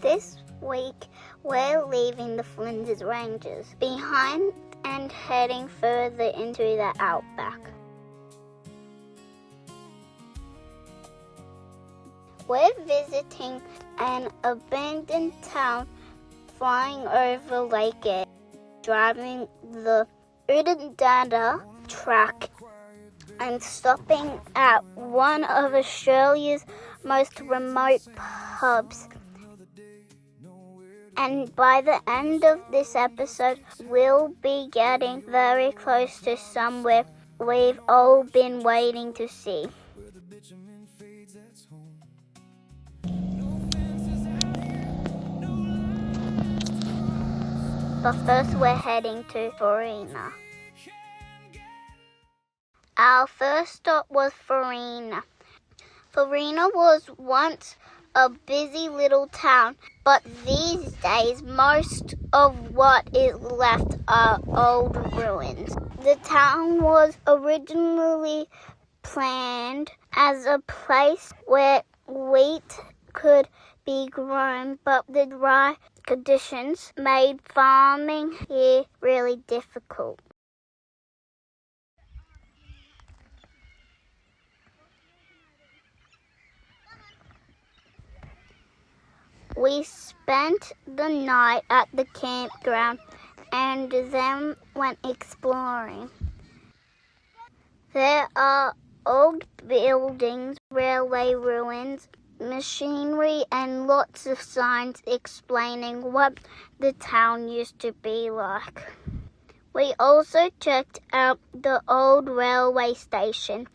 This week we're leaving the Flinders Ranges behind and heading further into the Outback. We're visiting an abandoned town, flying over Lake Eyre, driving the Oodnadatta Track and stopping at one of Australia's most remote pubs. And by the end of this episode, we'll be getting very close to somewhere we've all been waiting to see. But first we're heading to Farina. Our first stop was Farina. Farina was once a busy little town, but these days most of what is left are old ruins. The town was originally planned as a place where wheat could be grown, but the dry conditions made farming here really difficult. We spent the night at the campground and then went exploring. There are old buildings, railway ruins, machinery, and lots of signs explaining what the town used to be like. We also checked out the old railway station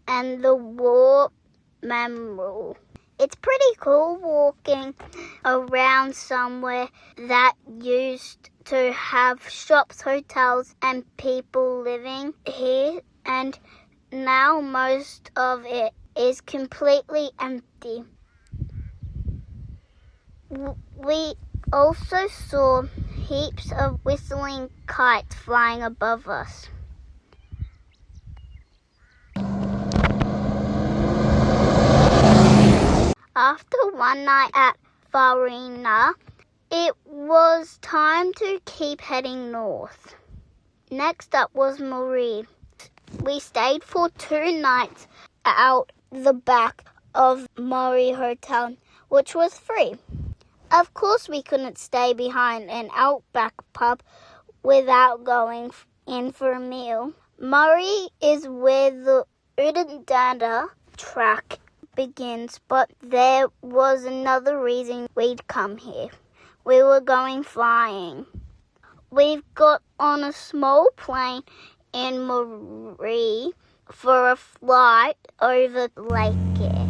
and the war memorial. It's pretty cool walking around somewhere that used to have shops, hotels, and people living here, and now most of it is completely empty. We also saw heaps of whistling kites flying above us. After one night at Farina, it was time to keep heading north. Next up was Marree. We stayed for 2 nights out the back of Marree Hotel, which was free. Of course, we couldn't stay behind an Outback pub without going in for a meal. Marree is where the Oodnadatta Track begins, but there was another reason we'd come here. We were going flying. We've got on a small plane in Marree for a flight over Lake Eyre.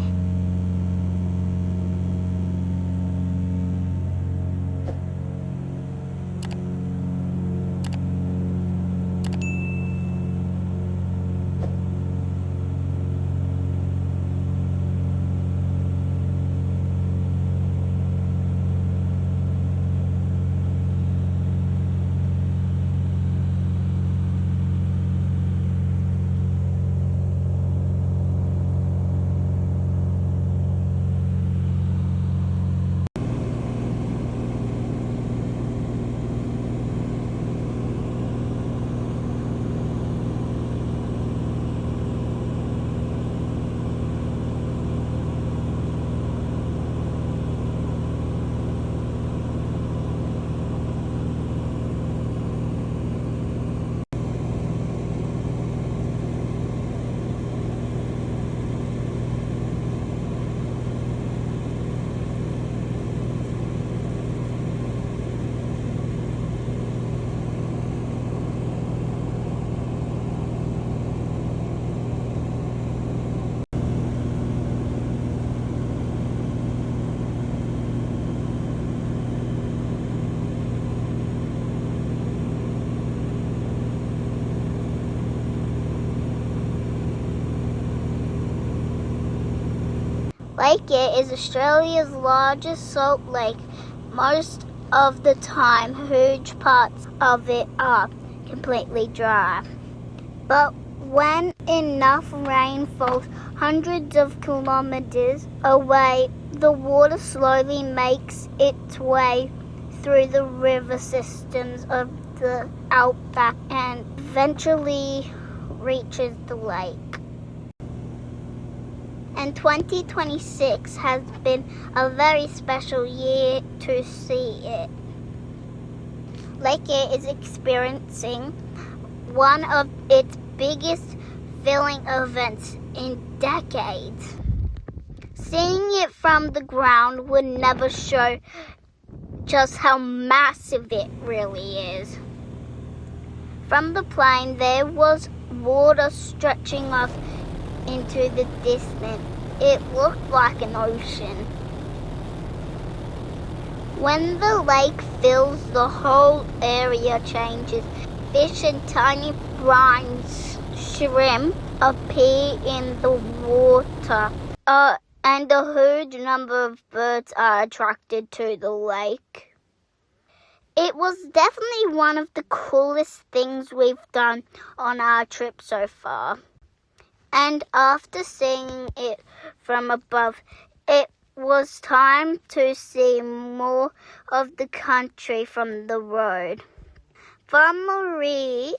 Lake Eyre is Australia's largest salt lake. Most of the time, huge parts of it are completely dry. But When enough rain falls hundreds of kilometers away, the water slowly makes its way through the river systems of the Outback and eventually reaches the lake. And 2026 has been a very special year to see it. Lake Eyre is experiencing one of its biggest filling events in decades. Seeing it from the ground would never show just how massive it really is. From the plane, there was water stretching off into the distance. It looked like an ocean. When the lake fills, the whole area changes. Fish and tiny brine shrimp appear in the water, and a huge number of birds are attracted to the lake. It was definitely one of the coolest things we've done on our trip so far. And after seeing it from above, it was time to see more of the country from the road. From Marree,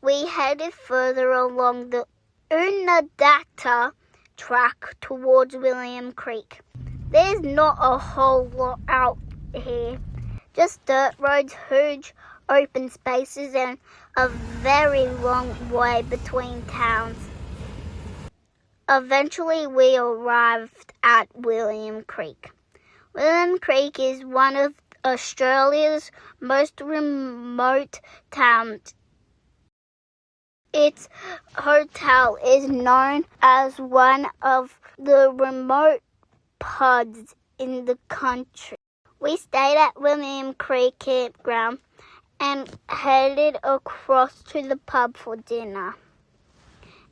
we headed further along the Oodnadatta Track towards William Creek. There's not a whole lot out here, just dirt roads, huge open spaces, and a very long way between towns. Eventually, we arrived at William Creek. William Creek is one of Australia's most remote towns. Its hotel is known as one of the remote pubs in the country. We stayed at William Creek campground and headed across to the pub for dinner.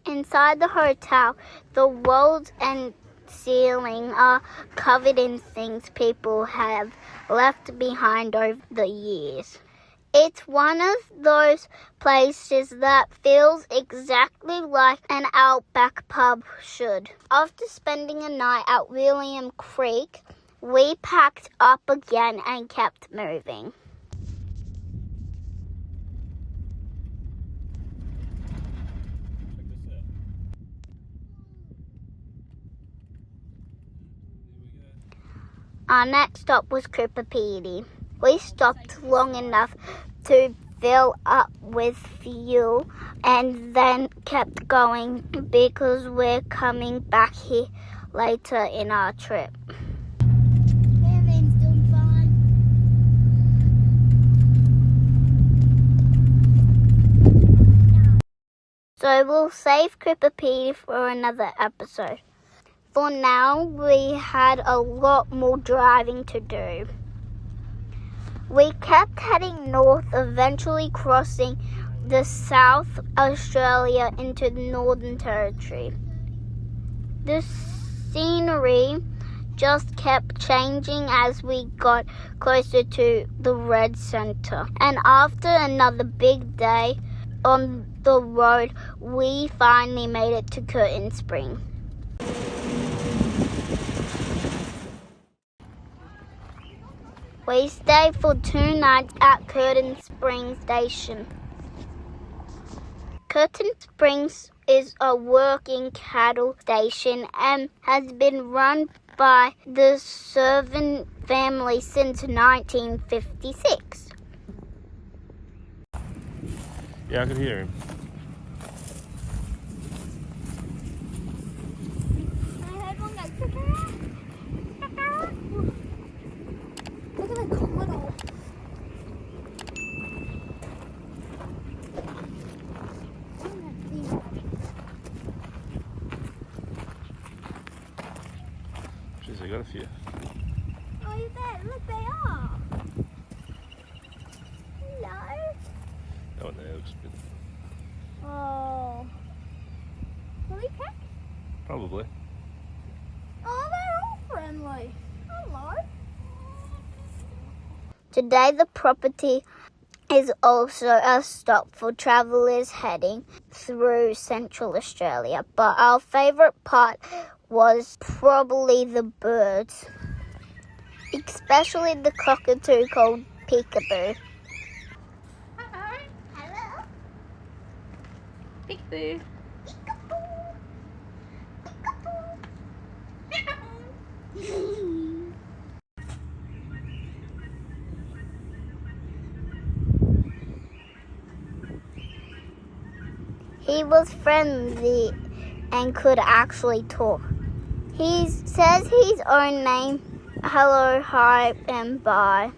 Inside the hotel, the walls and ceiling are covered in things people have left behind over the years. It's one of those places that feels exactly like an Outback pub should. After spending a night at William Creek, we packed up again and kept moving. Our next stop was Coober Pedy. We stopped long enough to fill up with fuel and then kept going because we're coming back here later in our trip. Caravan's doing fine. So we'll save Coober Pedy for another episode. For now, we had a lot more driving to do. We kept heading north, eventually crossing the South Australia into the Northern Territory. The scenery just kept changing as we got closer to the red centre. And after another big day on the road, we finally made it to Curtin Spring. We stayed for 2 nights at Curtin Springs Station. Curtin Springs is a working cattle station and has been run by the Servant family since 1956. Yeah, I could hear him. I heard one go. Look at the corridor. Jeez, I got a few. Oh, you there? Look, they are. Hello. That one there looks good. Oh. Will he peck? Probably. Oh, they're all friendly. Hello. Today the property is also a stop for travellers heading through Central Australia. But our favourite part was probably the birds, especially the cockatoo called Peekaboo. Hello. Peekaboo. He was friendly and could actually talk. He says his own name, hello, hi, and bye.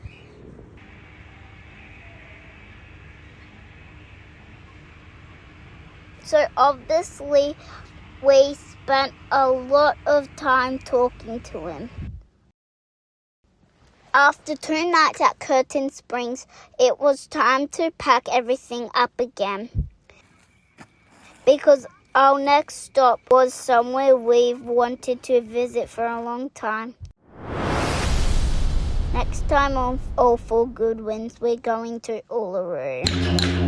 So obviously, we spent a lot of time talking to him. After 2 nights at Curtin Springs, it was time to pack everything up again, because our next stop was somewhere we've wanted to visit for a long time. Next time on All 4 Good Winds, we're going to Uluru.